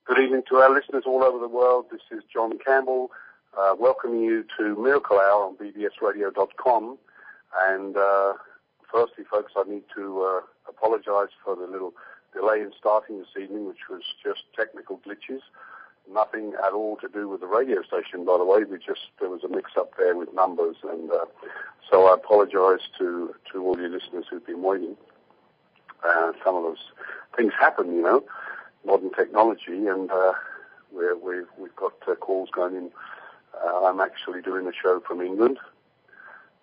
Good evening to our listeners all over the world. This is John Campbell, welcoming you to Miracle Hour on bbsradio.com. And firstly, folks, I need to apologize for the little delay in starting this evening, which was just technical glitches. Nothing at all to do with the radio station, by the way. There was a mix-up there with numbers, and so I apologize to all you listeners who've been waiting. Some of those things happen, you know, modern technology, and we've got calls going in. I'm actually doing the show from England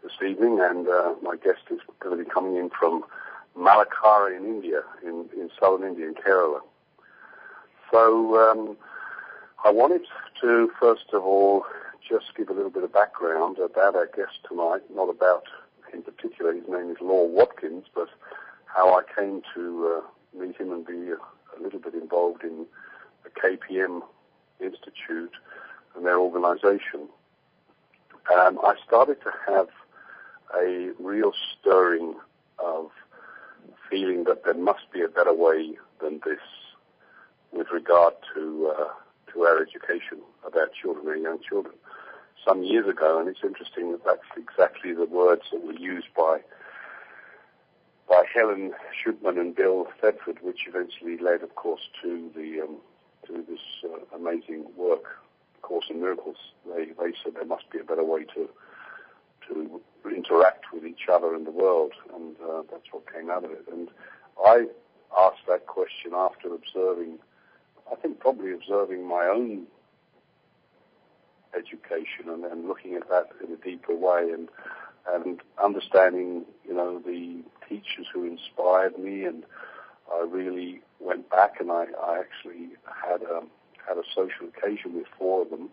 this evening, and my guest is going to be coming in from Malakkara in India, in southern India, in Kerala. So I wanted to, first of all, just give a little bit of background about our guest tonight, not about, in particular, his name is Law Watkins, but how I came to meet him and be a little bit involved in the KPM Institute and their organization. I started to have a real stirring of feeling that there must be a better way than this with regard to our education of our children, our young children. Some years ago, and it's interesting that that's exactly the words that were used by Helen Schupman and Bill Thetford, which eventually led, of course, to this amazing work, Course in Miracles. They said there must be a better way to interact with each other in the world, and that's what came out of it. And I asked that question after observing my own education and then looking at that in a deeper way and understanding, you know, the teachers who inspired me. And I really went back, and I actually had a social occasion with four of them.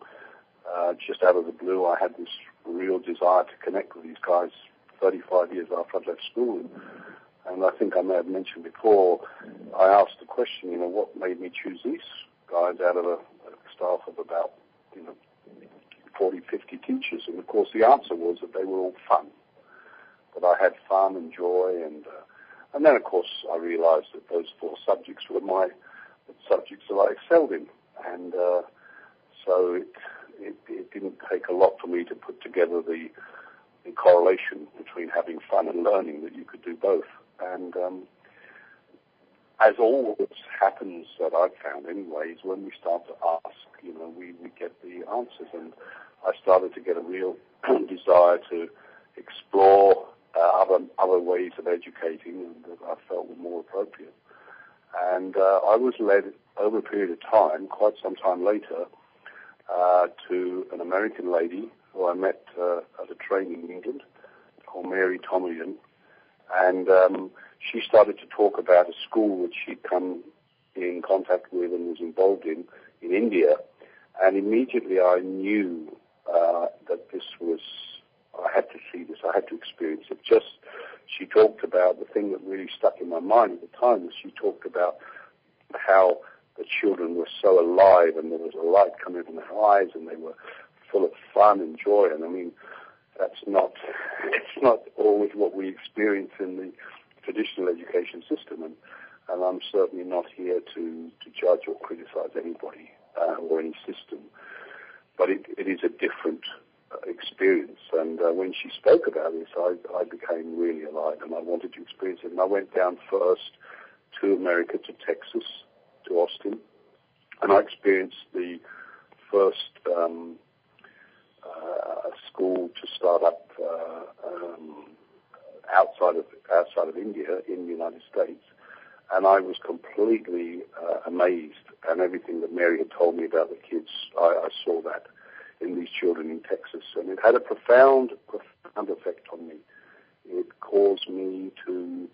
Just out of the blue, I had this real desire to connect with these guys 35 years after I'd left school. And I think I may have mentioned before, I asked the question, you know, what made me choose these guys out of a staff of about, 40, 50 teachers. And, of course, the answer was that they were all fun, that I had fun and joy. And then, of course, I realized that those four subjects were the subjects that I excelled in. And so it didn't take a lot for me to put together the correlation between having fun and learning, that you could do both. And as always happens, that I've found anyways, when we start to ask, you know, we get the answers. And I started to get a real desire to explore other ways of educating that I felt were more appropriate. And I was led over a period of time, quite some time later, to an American lady who I met at a training in England called Mary Tomlin. And she started to talk about a school which she'd come in contact with and was involved in India. And immediately I knew that this was, I had to see this, I had to experience it. She talked about the thing that really stuck in my mind at the time, was she talked about how the children were so alive, and there was a light coming from their eyes, and they were full of fun and joy. And I mean, it's not always what we experience in the traditional education system, and I'm certainly not here to judge or criticize anybody or any system, but it is a different experience. And when she spoke about this, I became really alive, and I wanted to experience it. And I went down first to America, to Texas, to Austin, and I experienced the first school to start up outside of India in the United States, and I was completely amazed. And everything that Mary had told me about the kids, I saw that in these children in Texas, and it had a profound effect on me. It caused me to,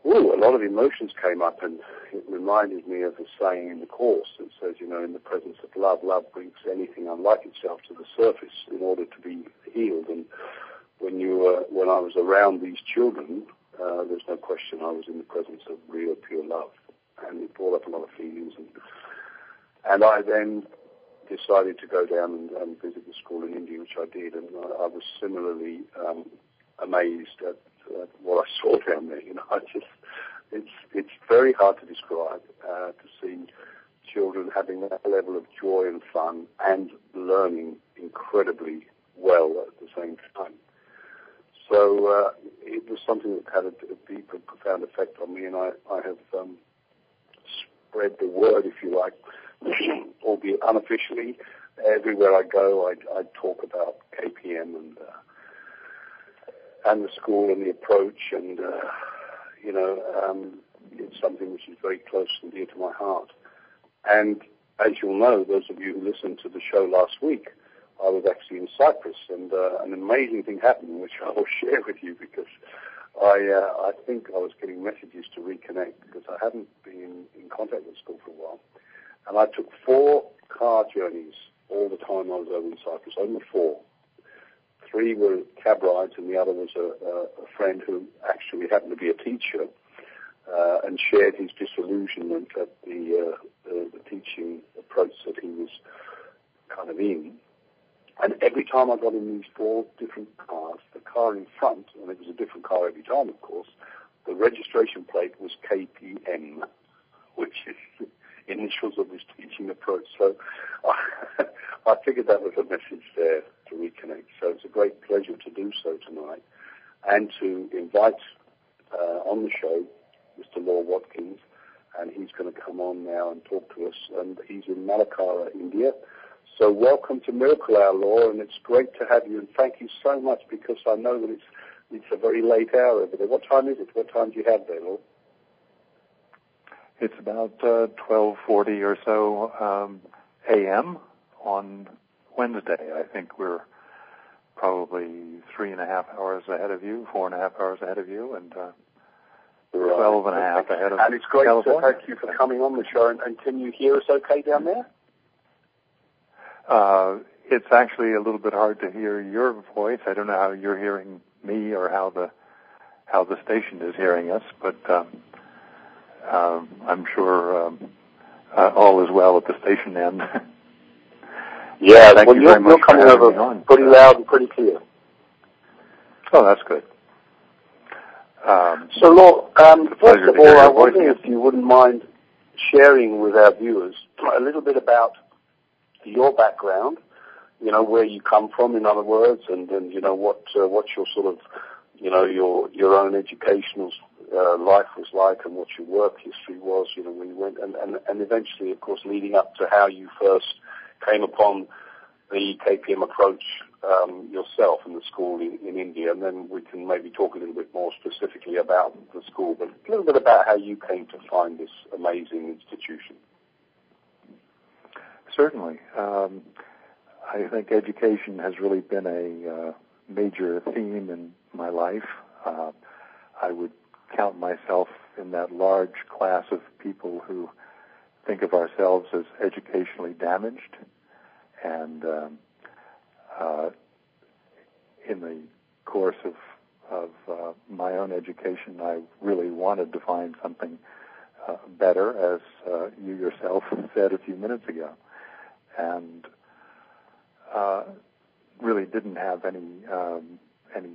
a lot of emotions came up, and it reminded me of the saying in the Course that says, you know, in the presence of love, love brings anything unlike itself to the surface in order to be healed. And when I was around these children, there's no question I was in the presence of real, pure love, and it brought up a lot of feelings. And I then decided to go down and visit the school in India, which I did, and I was similarly amazed at what I saw down there. You know, it's very hard to describe, to see children having that level of joy and fun and learning incredibly well at the same time. So it was something that had a deep and profound effect on me, and I have spread the word, if you like, albeit unofficially. Everywhere I go, I talk about KPM and the school and the approach, and it's something which is very close and dear to my heart. And as you'll know, those of you who listened to the show last week, I was actually in Cyprus, and an amazing thing happened, which I will share with you, because I think I was getting messages to reconnect, because I hadn't been in contact with the school for a while. And I took 4 car journeys all the time I was over in Cyprus, only 4. 3 were cab rides, and the other was a friend who actually happened to be a teacher, and shared his disillusionment at the teaching approach that he was kind of in. And every time I got in these 4 different cars, the car in front, and it was a different car every time, of course, the registration plate was KPM, which is the initials of his teaching approach. So I figured that was a message there to reconnect. So it's a great pleasure to do so tonight, and to invite on the show Mr. Law Watkins, and he's going to come on now and talk to us. And he's in Malakkara, India. So welcome to Miracle Hour, Law, and it's great to have you. And thank you so much, because I know that it's a very late hour over there. What time is it? What time do you have there, Law? It's about 12:40 or so a.m. on Wednesday. I think we're probably 3.5 hours ahead of you, 4.5 hours ahead of you, and 12.5 ahead of And it's great California. to thank you for coming on the show. And can you hear us okay down there? It's actually a little bit hard to hear your voice. I don't know how you're hearing me or how the station is hearing us, but I'm sure all is well at the station end. Yeah, Thank you very much you're coming over pretty loud and pretty clear. Oh, that's good. So, Law, first of all, I wonder voice. if you wouldn't mind sharing with our viewers a little bit about your background, where you come from, in other words, and what's your sort of, your own educational life was like, and what your work history was, when you went, and eventually, of course, leading up to how you first came upon the KPM approach yourself in the school in India, and then we can maybe talk a little bit more specifically about the school, but a little bit about how you came to find this amazing institution. Certainly. I think education has really been a major theme in my life. I would count myself in that large class of people who think of ourselves as educationally damaged. And in the course of my own education, I really wanted to find something better, as you yourself said a few minutes ago. And really didn't have any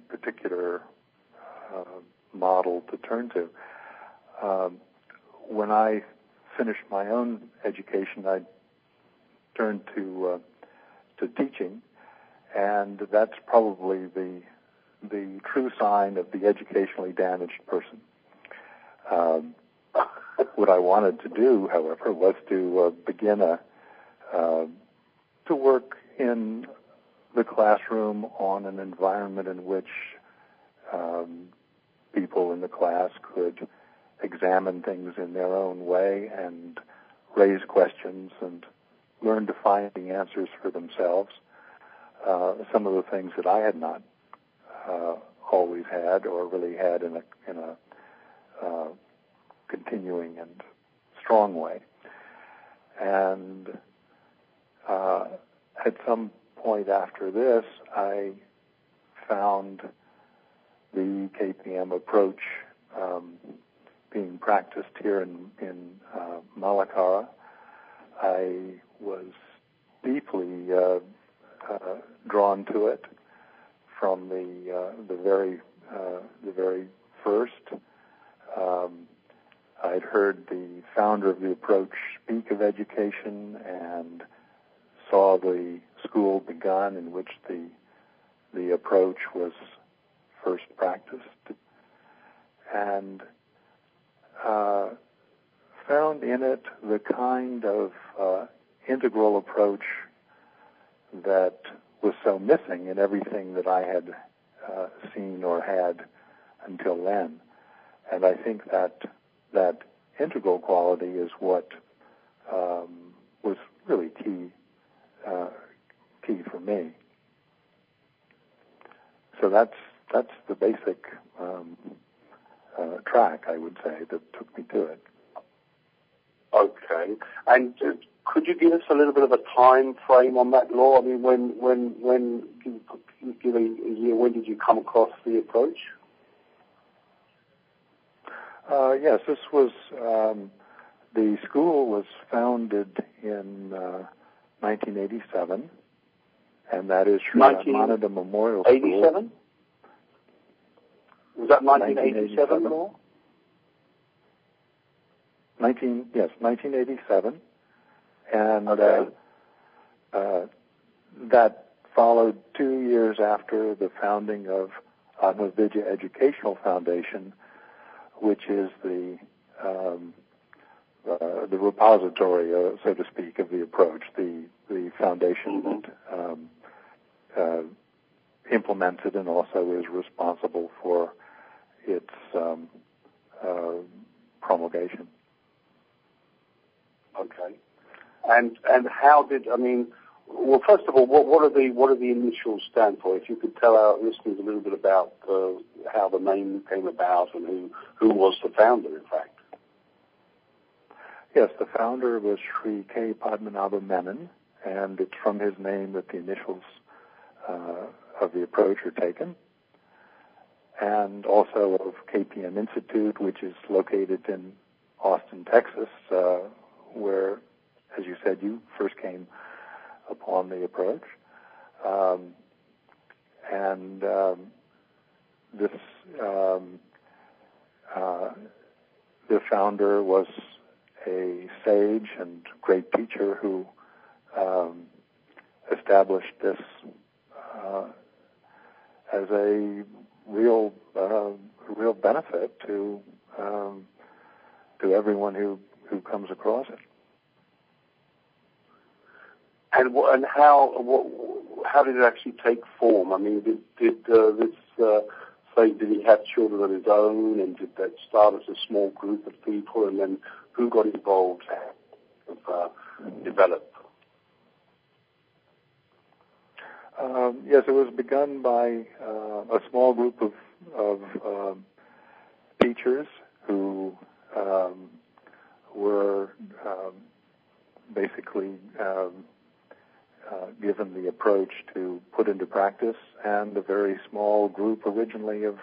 particular model to turn to. When I finished my own education, I turned to teaching, and that's probably the true sign of the educationally damaged person. What I wanted to do, however, was to begin to work in the classroom on an environment in which people in the class could examine things in their own way and raise questions and learn to find the answers for themselves. Some of the things that I had not always had, or really had in a continuing and strong way. And at some point after this, I found the KPM approach being practiced here in Malakkara. I was deeply drawn to it from the very first. I'd heard the founder of the approach speak of education and saw the school begun in which the approach was first practiced, and found in it the kind of integral approach that was so missing in everything that I had seen or had until then. And I think that integral quality is what was really key for me. So that's the basic track, I would say, that took me to it. Okay. And could you give us a little bit of a time frame on that law? I mean, when give a year, when did you come across the approach? Yes, this was, the school was founded in 1987, and that is Sri Ramananda Memorial School. 87? Was that 1987 law? 1987. And okay. That followed 2 years after the founding of Atmavidya Educational Foundation, which is the repository, so to speak, of the approach, the foundation that implements it and also is responsible for its promulgation. Okay. And how did, I mean, well, first of all, what are the initials stand for? If you could tell our listeners a little bit about how the name came about and who was the founder, in fact. Yes, the founder was Sri K. Padmanabha Menon, and it's from his name that the initials of the approach are taken, and also of KPM Institute, which is located in Austin, Texas, where, as you said, you first came upon the approach. The founder was a sage and great teacher who established this as a real benefit to everyone who comes across it. And how did it actually take form? I mean, did he have children of his own, and did that start as a small group of people, and then who got involved and develop? Yes, it was begun by a small group of teachers who were basically given the approach to put into practice, and a very small group originally of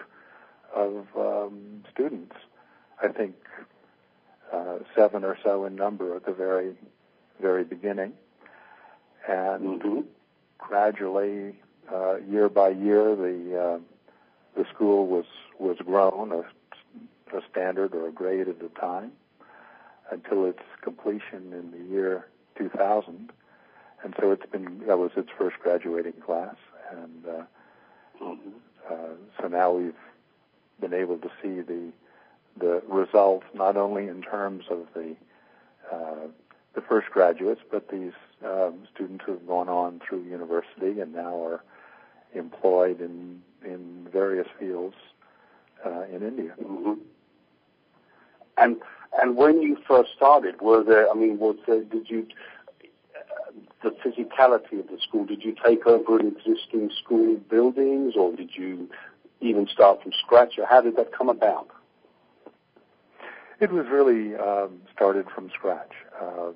students. I think 7 or so in number at the very, very beginning, and gradually, year by year, the school was grown a standard or a grade at a time until its completion in the year 2000. And so that was its first graduating class, and so now we've been able to see the results, not only in terms of the first graduates, but these students who have gone on through university and now are employed in various fields in India. Mm-hmm. And when you first started, did you, the physicality of the school, did you take over an existing school buildings, or did you even start from scratch, or how did that come about? It was really started from scratch.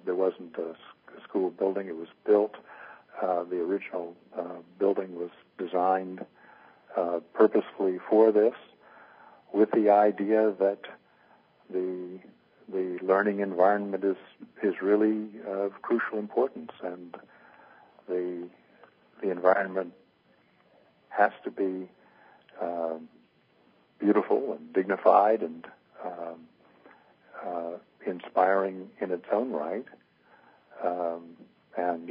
There wasn't a school building. It was built. The original building was designed purposefully for this, with the idea that the learning environment is really of crucial importance, and the environment has to be beautiful and dignified and inspiring in its own right, and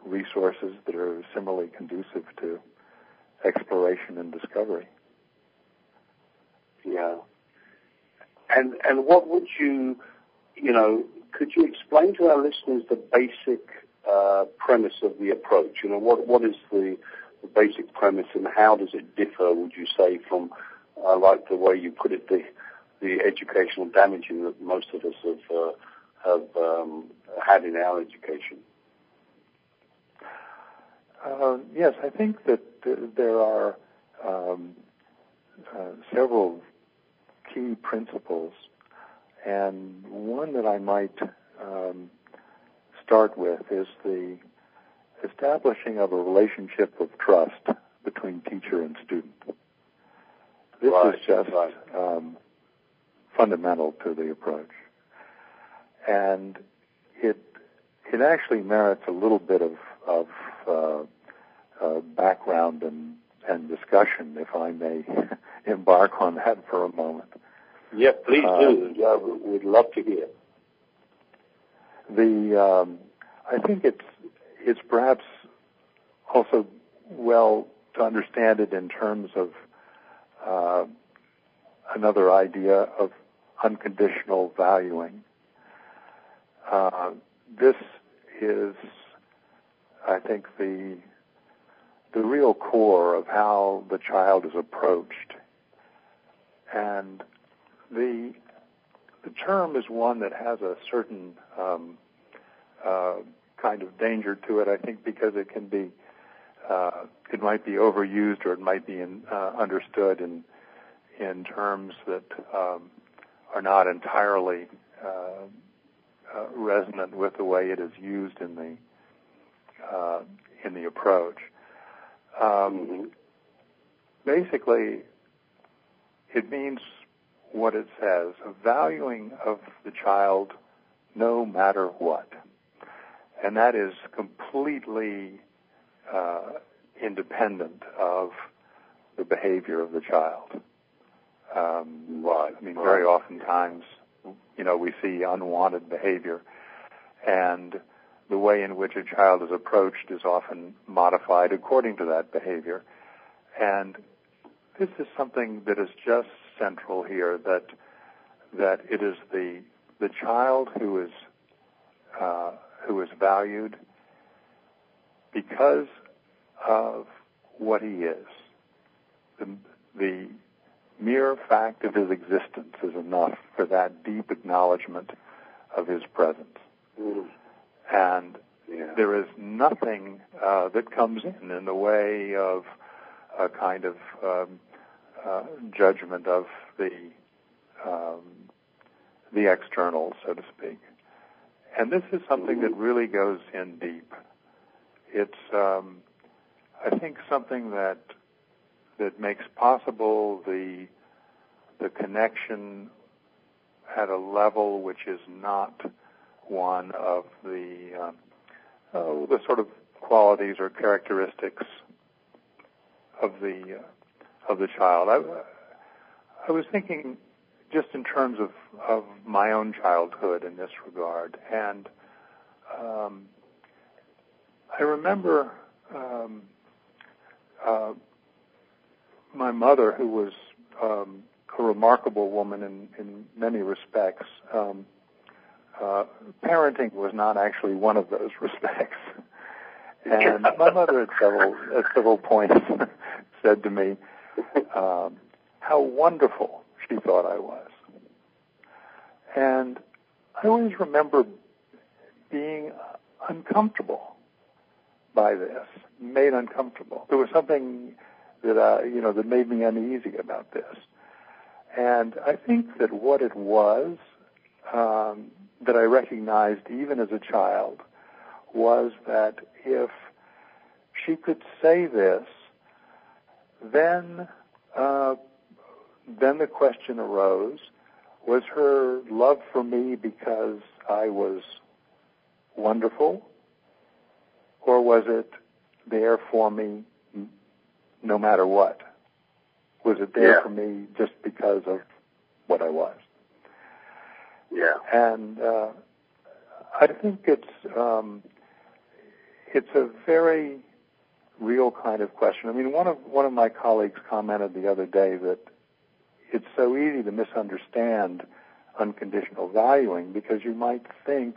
resources that are similarly conducive to exploration and discovery. Yeah. And what would you could you explain to our listeners the basic premise of the approach? What is the basic premise, and how does it differ, would you say, from, I like the way you put it, the educational damaging that most of us have had in our education? Yes, I think that there are several key principles, and one that I might start with is the establishing of a relationship of trust between teacher and student. This is just fundamental to the approach, and it actually merits a little bit of background and discussion, if I may embark on that for a moment. Yeah, please do. We'd love to hear. I think it's perhaps also well to understand it in terms of another idea of unconditional valuing. This is, I think, the real core of how the child is approached. And the term is one that has a certain kind of danger to it, I think, because it can be, it might be overused, or it might be understood in terms that are not entirely resonant with the way it is used in the approach. Basically, it means what it says, a valuing of the child no matter what. And that is completely independent of the behavior of the child. Very oftentimes, we see unwanted behavior, and the way in which a child is approached is often modified according to that behavior. And this is something that is just central here, that it is the child who is valued because of what he is. The mere fact of his existence is enough for that deep acknowledgement of his presence. And there is nothing that comes in the way of a kind of judgment of the external, so to speak. And this is something that really goes in deep. It's, I think, something that makes possible the connection at a level which is not one of the sort of qualities or characteristics of the child. I was thinking just in terms of my own childhood in this regard, and I remember my mother, who was a remarkable woman in many respects. Parenting was not actually one of those respects. And my mother at several points said to me how wonderful she thought I was. And I always remember being uncomfortable by this, made uncomfortable. There was something that that made me uneasy about this. And I think that what it was that I recognized even as a child was that if she could say this, then the question arose, was her love for me because I was wonderful, or was it there for me no matter what? Was it there for me just because of what I was? Yeah. And I think it's a very real kind of question. I mean, one of my colleagues commented the other day that it's so easy to misunderstand unconditional valuing because you might think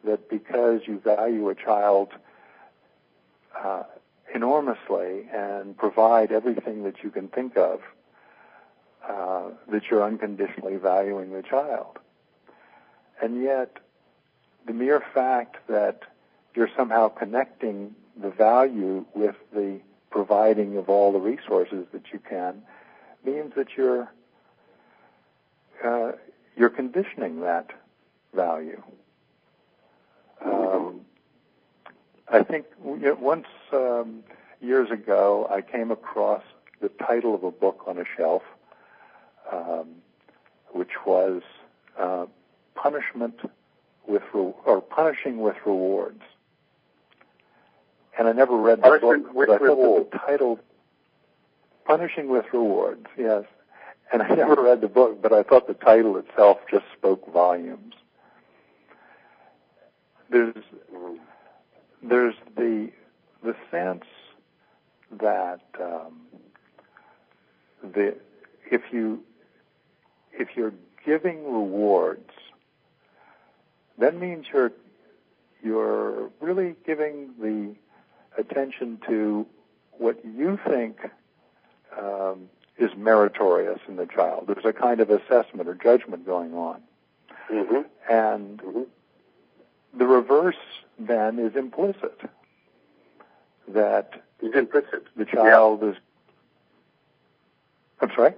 that because you value a child enormously and provide everything that you can think of, that you're unconditionally valuing the child. And yet, the mere fact that you're somehow connecting the value with the providing of all the resources that you can means that you're conditioning that value. I think once years ago I came across the title of a book on a shelf, which was Punishing with Rewards. And I never read the book, but I thought that the title, Punishing with Rewards, yes. And I never read the book, but I thought the title itself just spoke volumes. There's the sense that if you're giving rewards, that means you're really giving the attention to what you think is meritorious in the child. There's a kind of assessment or judgment going on. Mm-hmm. And the reverse then is implicit. That it's implicit. The child is... I'm sorry?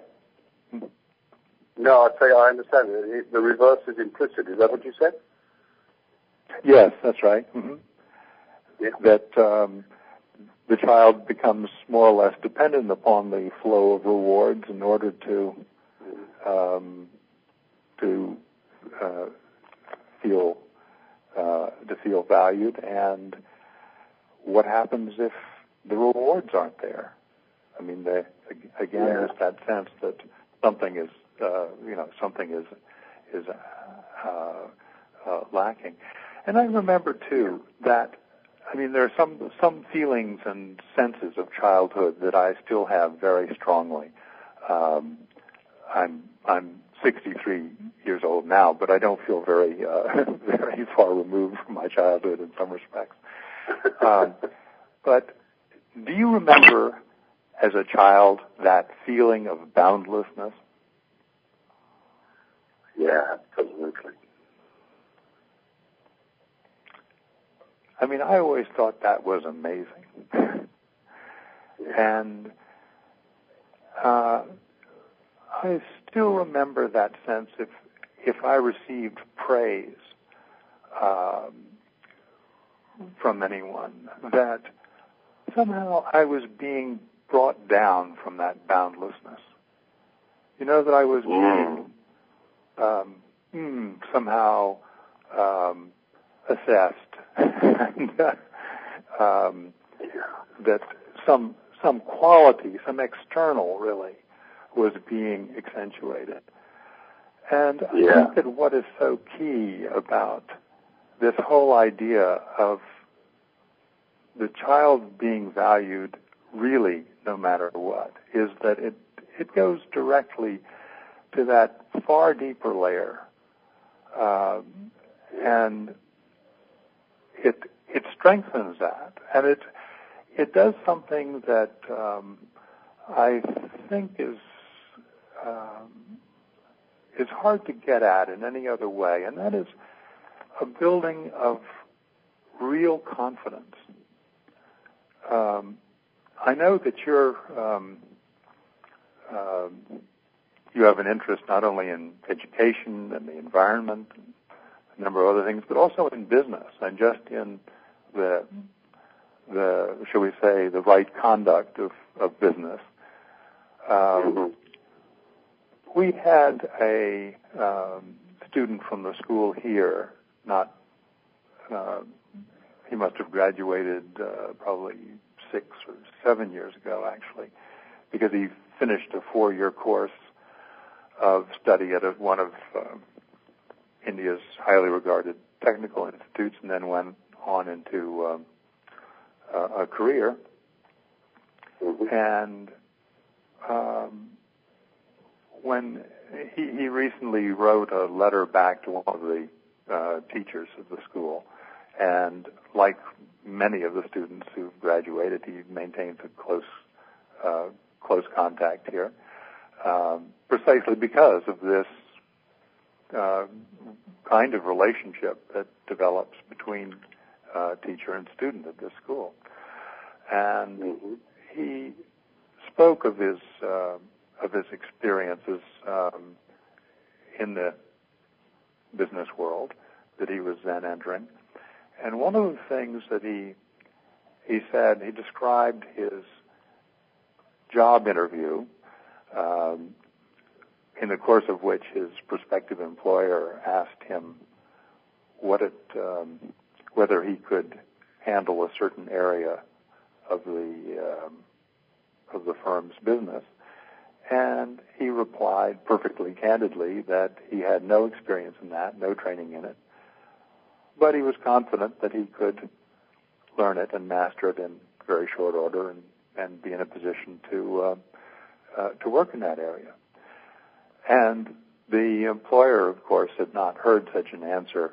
No, I understand. The reverse is implicit. Is that what you said? Yes, that's right. Mm-hmm. Yeah. That the child becomes more or less dependent upon the flow of rewards in order to feel valued. And what happens if the rewards aren't there? I mean, there's that sense that something is lacking. And I remember too that, I mean, there are some feelings and senses of childhood that I still have very strongly. I'm 63 years old now, but I don't feel very very far removed from my childhood in some respects. But do you remember as a child that feeling of boundlessness? Yeah, absolutely. I mean, I always thought that was amazing. And I still remember that sense if I received praise from anyone, that somehow I was being brought down from that boundlessness. You know, that I was being somehow assessed. And, that some quality, some external really, was being accentuated. And I think that what is so key about this whole idea of the child being valued really no matter what is that it goes directly to that far deeper layer, and it strengthens that, and it does something that I think is hard to get at in any other way, and that is a building of real confidence. I know that you have an interest not only in education and the environment and a number of other things, but also in business and just in the shall we say, the right conduct of business. We had a student from the school here, he must have graduated probably 6 or 7 years ago, actually, because he finished a 4-year course of study at one of India's highly regarded technical institutes, and then went on into a career. And when he recently wrote a letter back to one of the teachers of the school, and like many of the students who graduated, he maintains a close contact here, precisely because of this kind of relationship that develops between teacher and student at this school. And he spoke of his experiences in the business world that he was then entering. And one of the things that he said, he described his job interview, in the course of which his prospective employer asked him whether he could handle a certain area of the firm's business. And he replied perfectly candidly that he had no experience in that, no training in it, but he was confident that he could learn it and master it in very short order and be in a position to work in that area. And the employer, of course, had not heard such an answer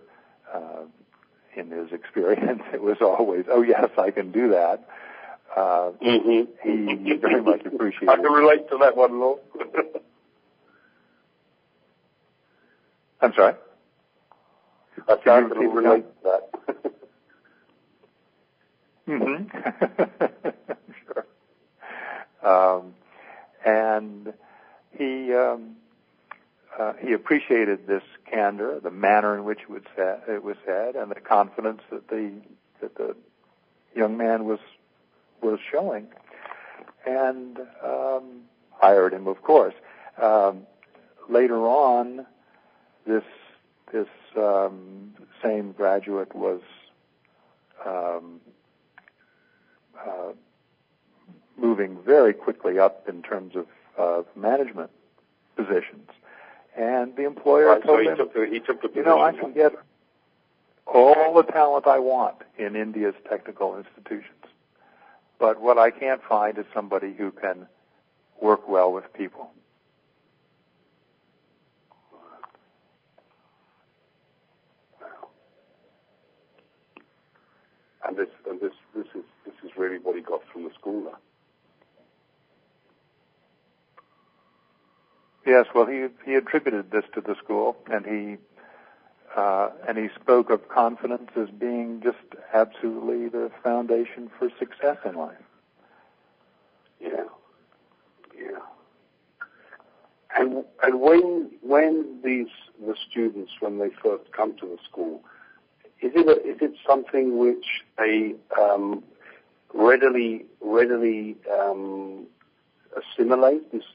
in his experience. It was always, "Oh yes, I can do that." He very much appreciated. I can relate to that one, Lord. I'm sorry? I can relate to that. Sure. And he appreciated this candor, the manner in which it was said, and the confidence that the young man was showing, and hired him, of course. Later on, this same graduate was moving very quickly up in terms of management positions, and the employer told him, he took the position. I can get all the talent I want in India's technical institutions, but what I can't find is somebody who can work well with people. And this is really what he got from the school now. Yes, well, he attributed this to the school, and he spoke of confidence as being just absolutely the foundation for success in life. Yeah. And when the students, when they first come to the school, is it something which they readily assimilate this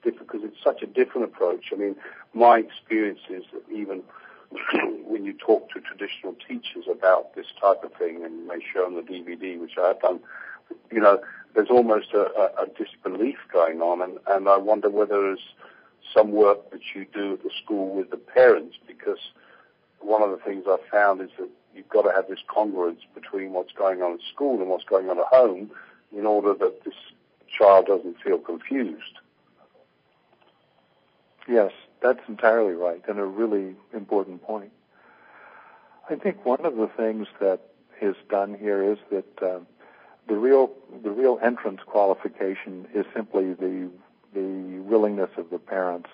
because it's such a different approach? I mean, my experience is that even when you talk to traditional teachers about this type of thing, and they show them the DVD, which I have done, there's almost a disbelief going on, and I wonder whether there's some work that you do at the school with the parents, because one of the things I've found is that you've got to have this congruence between what's going on at school and what's going on at home in order that this child doesn't feel confused. Yes, that's entirely right, and a really important point. I think one of the things that is done here is that the real entrance qualification is simply the willingness of the parents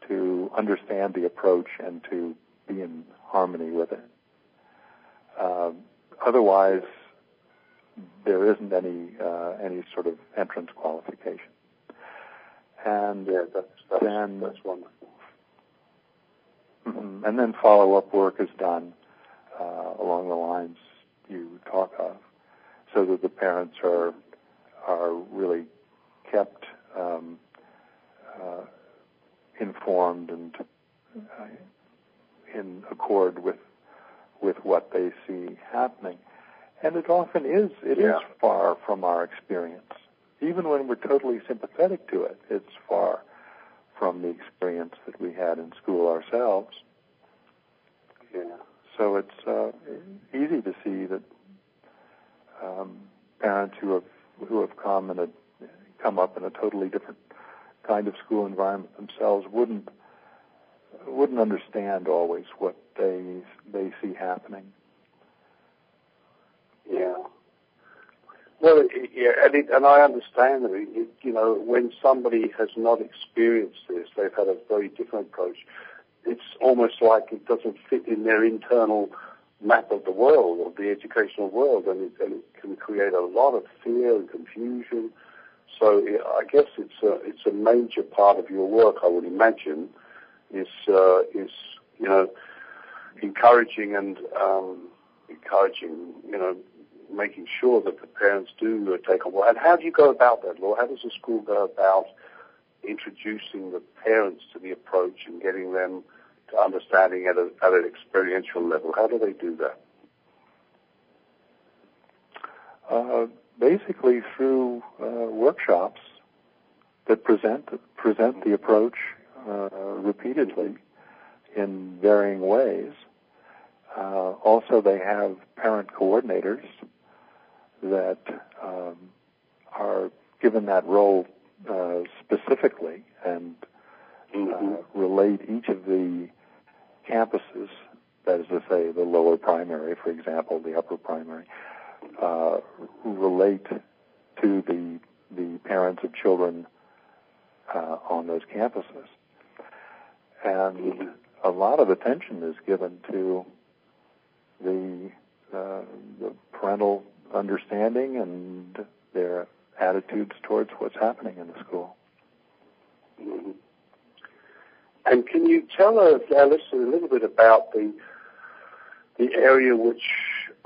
to understand the approach and to be in harmony with it. Otherwise, there isn't any sort of entrance qualification. And that's wonderful. And then follow-up work is done along the lines you talk of, so that the parents are really kept informed and in accord with what they see happening. And it often is. It is far from our experience. Even when we're totally sympathetic to it, it's far from the experience that we had in school ourselves. Yeah. So it's easy to see that parents who have come up in a totally different kind of school environment themselves wouldn't understand always what they see happening. Yeah. Well, and I understand that. When somebody has not experienced this, they've had a very different approach. It's almost like it doesn't fit in their internal map of the world, of the educational world, and it can create a lot of fear and confusion. So I guess it's a major part of your work, I would imagine, is encouraging, making sure that the parents do take on board. And how do you go about that, Laura? How does the school go about introducing the parents to the approach and getting them to understanding at an experiential level? How do they do that? Basically through workshops that present the approach repeatedly in varying ways. Also, they have parent coordinators that are given that role specifically and relate each of the campuses, that is to say, the lower primary, for example, the upper primary, relate to the parents of children on those campuses. And a lot of attention is given to the parental understanding and their attitudes towards what's happening in the school. Mm-hmm. And can you tell our listeners a little bit about the area which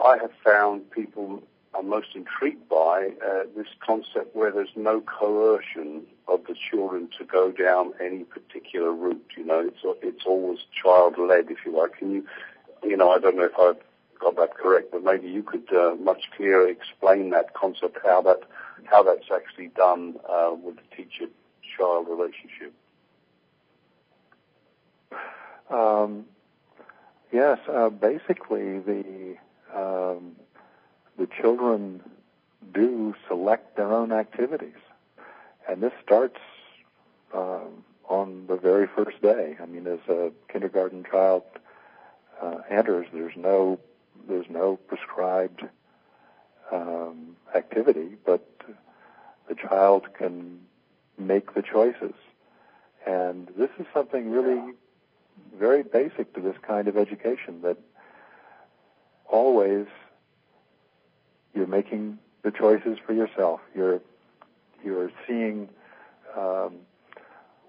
I have found people are most intrigued by, this concept where there's no coercion of the children to go down any particular route. It's always child-led, if you like. Can you, I don't know if I've got that correct, but maybe you could much clearer explain that concept, how that's actually done with the teacher-child relationship. Yes, basically the children do select their own activities, and this starts on the very first day. I mean, as a kindergarten child enters, there's no prescribed activity, but the child can make the choices, and this is something really very basic to this kind of education, that always you're making the choices for yourself. You're seeing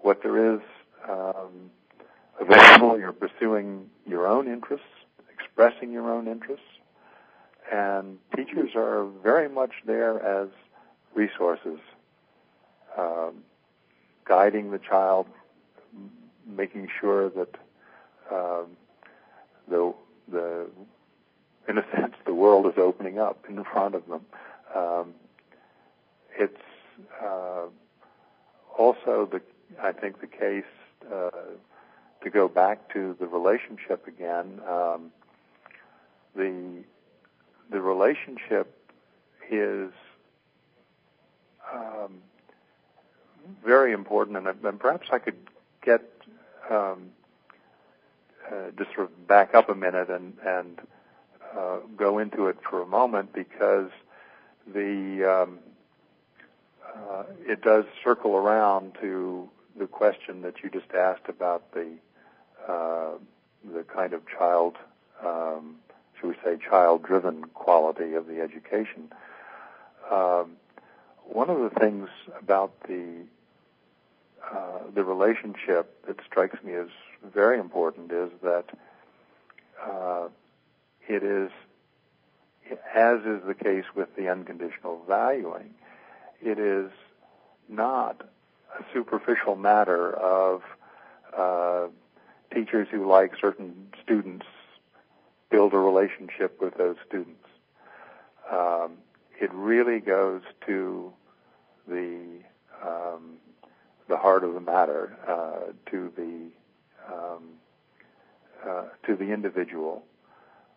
what there is available. You're pursuing your own interests, expressing your own interests, and teachers are very much there as resources, guiding the child, making sure that in a sense, the world is opening up in front of them. It's also I think the case, to go back to the relationship again. The relationship is very important, and perhaps I could get just sort of back up a minute and go into it for a moment, because it does circle around to the question that you just asked about the kind of child, should we say, child-driven quality of the education. One of the things about the relationship that strikes me as very important is that it is, as is the case with the unconditional valuing, it is not a superficial matter of teachers who like certain students build a relationship with those students. It really goes to the heart of the matter, to the individual.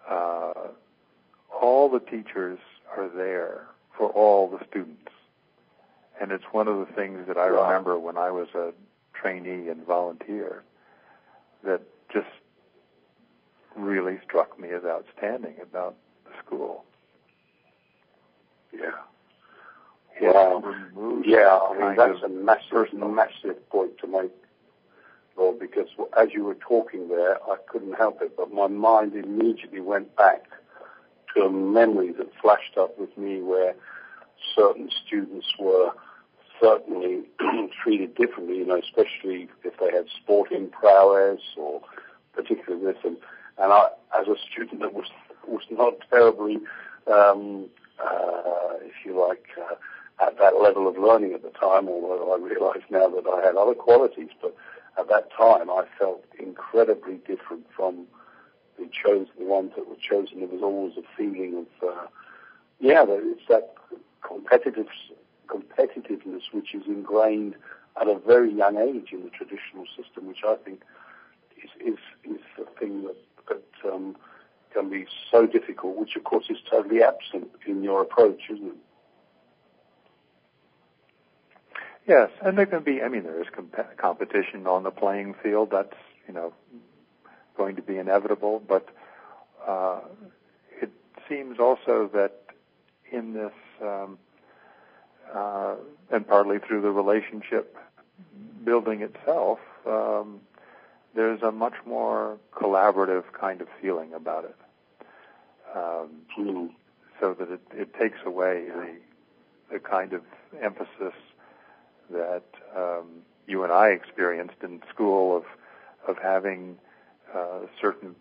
All the teachers are there for all the students. And it's one of the things that I remember when I was a trainee and volunteer that just really struck me as outstanding about the school. Yeah. Wow. Yeah, I mean, that's a massive point to make, Lord, because as you were talking there, I couldn't help it, but my mind immediately went back to a memory that flashed up with me where certain students were certainly treated differently, you know, especially if they had sporting prowess or particularly this. And I, as a student that was not terribly, if you like, at that level of learning at the time, although I realize now that I had other qualities, but at that time I felt incredibly different from the ones that were chosen. There was always a feeling of, it's that competitiveness which is ingrained at a very young age in the traditional system, which I think is the thing that can be so difficult, which of course is totally absent in your approach, isn't it? Yes, and there can be, there is competition on the playing field. That's, going to be inevitable, but it seems also that in this, and partly through the relationship building itself, there's a much more collaborative kind of feeling about it. So that it takes away the kind of emphasis that you and I experienced in school of having certain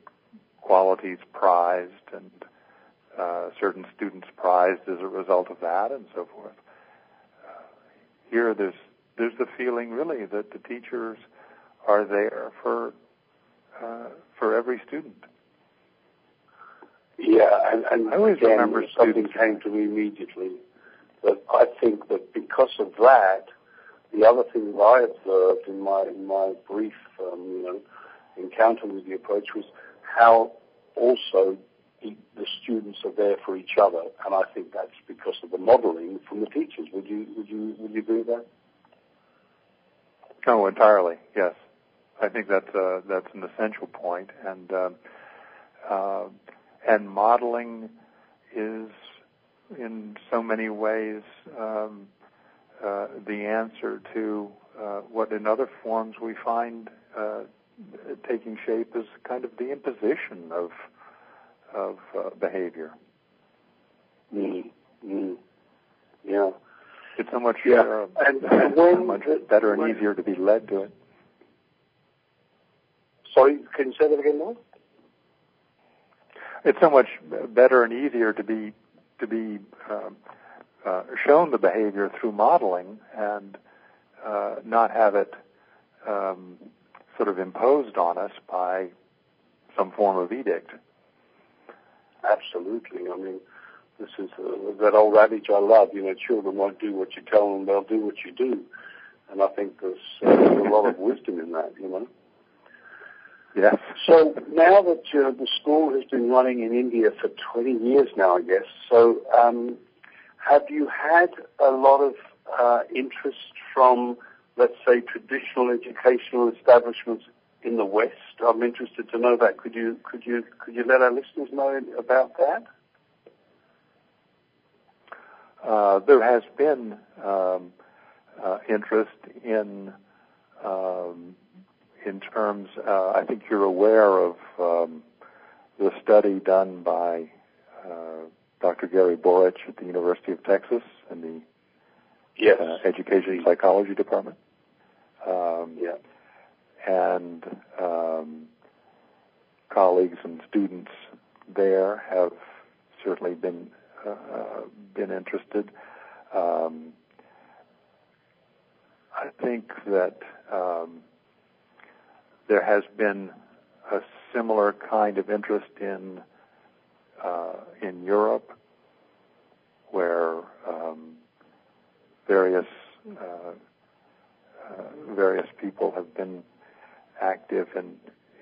qualities prized and certain students prized as a result of that and so forth. Here there's the feeling really that the teachers are there for every student. Yeah, and I always remember something came to me immediately, but I think that because of that, the other thing that I observed in my brief, encounter with the approach was how also the students are there for each other, and I think that's because of the modelling from the teachers. Would you agree with that? Oh, entirely. Yes, I think that's an essential point, and modeling is in so many ways the answer to what in other forms we find taking shape as kind of the imposition of behavior. Yeah. It's so much, so much better and easier to be led to it. Sorry, can you say that again, Mark? It's so much better and easier to be shown the behavior through modeling and not have it sort of imposed on us by some form of edict. Absolutely. This is that old adage I love, children won't do what you tell them, they'll do what you do. And I think there's a lot of wisdom in that, Yes. So now that the school has been running in India for 20 years now, I guess, so have you had a lot of interest from, let's say, traditional educational establishments in the West? I'm interested to know that. Could you let our listeners know about that? There has been interest in terms. I think you're aware of the study done by Dr. Gary Boric at the University of Texas in the Education Psychology Department. And colleagues and students there have certainly been interested. I think that there has been a similar kind of interest in Europe, where various people have been active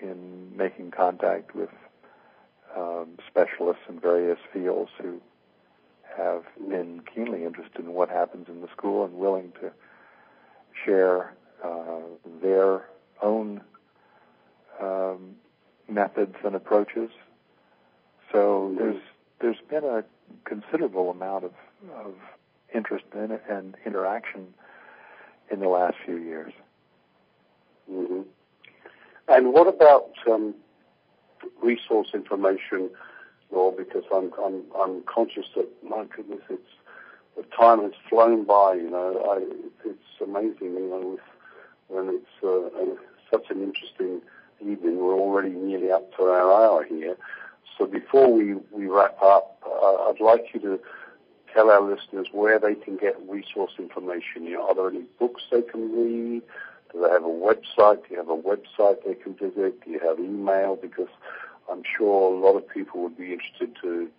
in making contact with specialists in various fields who have been keenly interested in what happens in the school and willing to share their own methods and approaches. So there's been a considerable amount of interest in it and interaction in the last few years. Mm-hmm. And what about resource information, Law? Because I'm conscious that, my goodness, the time has flown by. It's amazing. When it's such an interesting evening, we're already nearly up to our hour here. So before we wrap up, I'd like you to tell our listeners where they can get resource information. Are there any books they can read? Do they have a website? Do you have a website they can visit? Do you have email? Because I'm sure a lot of people would be interested to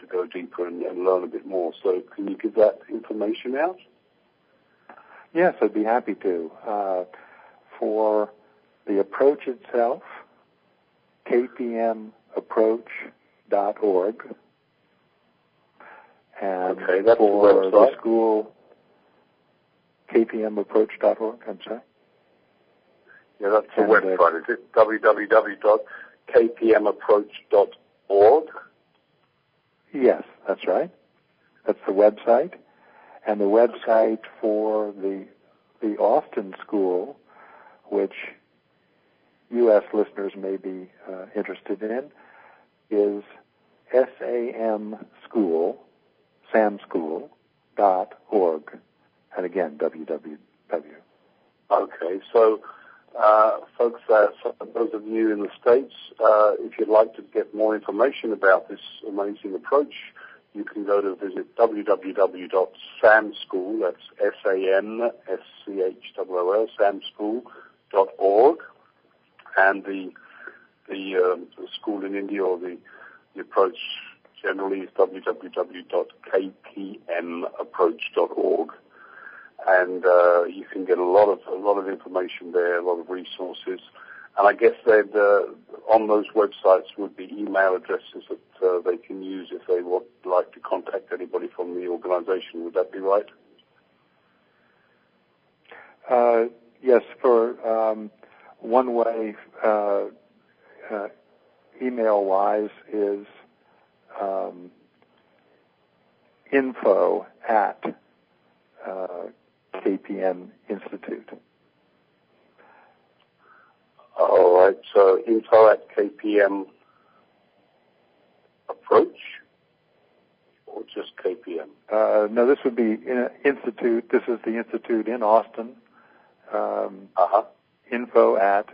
go deeper and learn a bit more. So can you give that information out? Yes, I'd be happy to. For the approach itself, kpmapproach.org. And that's for the school, kpmapproach.org, I'm sorry? Yeah, that's the website, is it? www.kpmapproach.org? Yes, that's right. That's the website. And the website for the Austin School, which U.S. listeners may be interested in, is samschool.org. And again, www. Okay, so folks, those of you in the States, if you'd like to get more information about this amazing approach, you can go to visit www.samschool, that's SAMSCHOOL, samschool.org, and the school in India, or the approach generally, is www.kpmapproach.org. And you can get a lot of information there, a lot of resources. And I guess they'd on those websites would be email addresses that they can use if they would like to contact anybody from the organization. Would that be right? Yes. For one way, email-wise, is info at KPM Institute. All right, so info at KPM Approach, or just KPM? No, this would be Institute. This is the Institute in Austin. Info at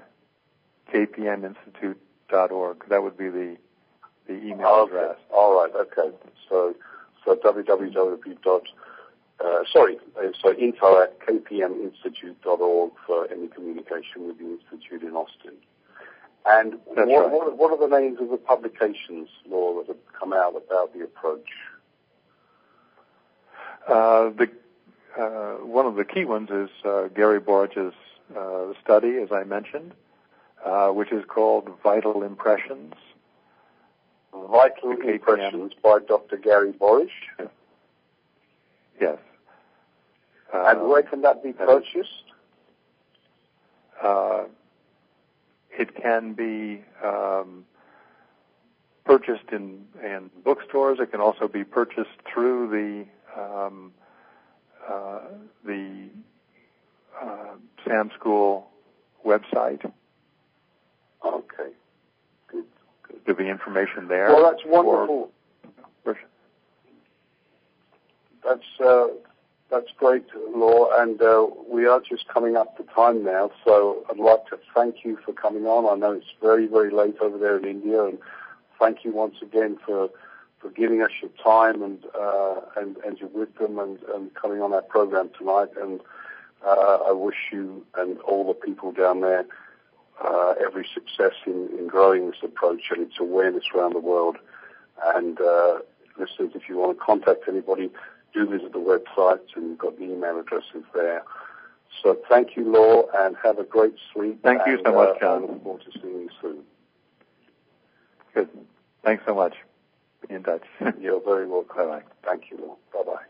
kpminstitute.org. That would be the email address. All right, okay. So info at kpminstitute.org for any communication with the Institute in Austin. And what are the names of the publications, Laura, that have come out about the approach? One of the key ones is Gary Borge's study, as I mentioned, which is called Vital Impressions. Vital Impressions by Dr. Gary Borge? Yes. And where can that be purchased? It can be purchased in bookstores. It can also be purchased through the Sam School website. Okay. Good. There'll be information there. Well, that's wonderful. That's great, Law, and we are just coming up to time now, so I'd like to thank you for coming on. I know it's very, very late over there in India, and thank you once again for giving us your time and your wisdom and coming on our program tonight. And I wish you and all the people down there every success in growing this approach and its awareness around the world. And listeners, if you want to contact anybody, do visit the website, and you've got the email addresses there. So thank you, Law, and have a great sleep. Thank you so much, John. I look forward to seeing you soon. Thanks so much. Be in touch. You're very welcome. Bye-bye. Thank you, Lou. Bye-bye.